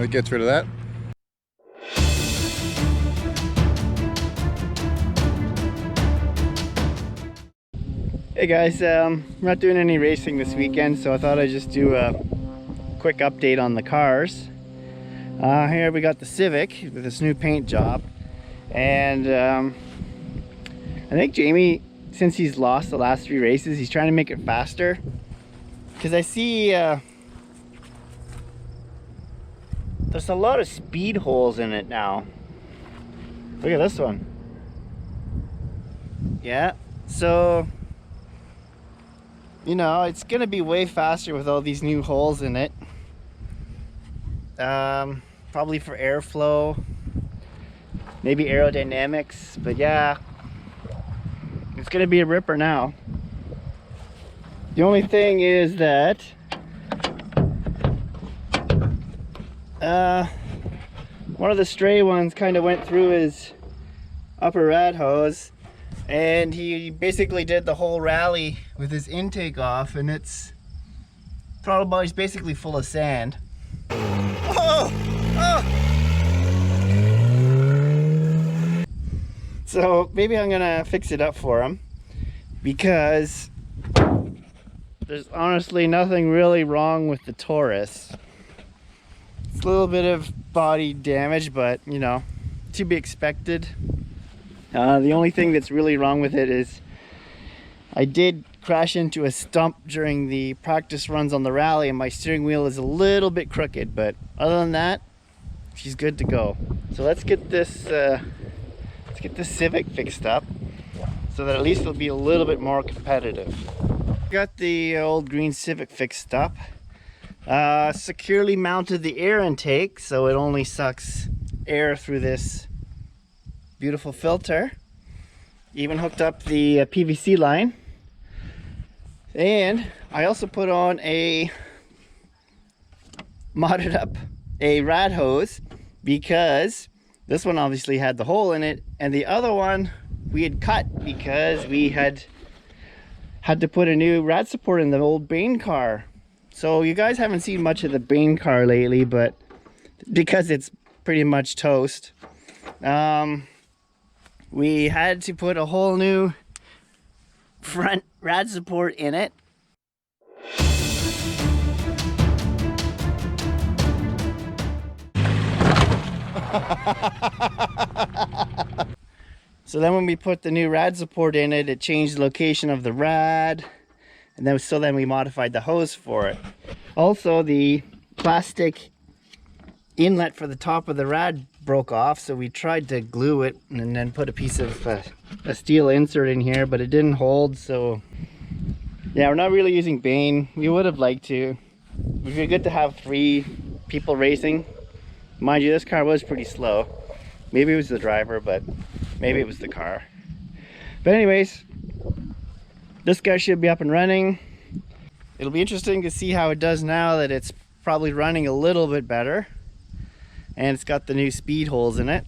That gets rid of that. Hey guys, I'm not doing any racing this weekend, so I thought I'd just do a quick update on the cars. Here we got the Civic with this new paint job, and I think Jamie, since he's lost the last 3 races, he's trying to make it faster, because I see there's a lot of speed holes in it now. Look at this one. Yeah, so you know, it's gonna be way faster with all these new holes in it. Probably for airflow, maybe aerodynamics, but yeah, it's gonna be a ripper now. The only thing is that one of the stray ones kind of went through his upper rad hose, and he basically did the whole rally with his intake off, and it's probably basically full of sand. Oh! Oh! So maybe I'm gonna fix it up for him, because there's honestly nothing really wrong with the Taurus. It's a little bit of body damage, but you know, to be expected. The only thing that's really wrong with it is I did crash into a stump during the practice runs on the rally, and my steering wheel is a little bit crooked, but other than that, she's good to go. So let's get this Civic fixed up so that at least it'll be a little bit more competitive. Got the old green Civic fixed up. Securely mounted the air intake, so it only sucks air through this beautiful filter. Even hooked up the PVC line, and I also put on modded up a rad hose, because this one obviously had the hole in it, and the other one we had cut because we had to put a new rad support in the old Bane car. So you guys haven't seen much of the Bane car lately, but because it's pretty much toast, we had to put a whole new front rad support in it. So then when we put the new rad support in it, it changed the location of the rad, and then we modified the hose for it. Also, the plastic inlet for the top of the rad broke off, so we tried to glue it and then put a piece of a steel insert in here, but it didn't hold. So yeah, we're not really using Bane. We would have liked to. It would be good to have 3 people racing. Mind you, this car was pretty slow. Maybe it was the driver, but maybe it was the car. But anyways, this guy should be up and running. It'll be interesting to see how it does now that it's probably running a little bit better, and it's got the new speed holes in it.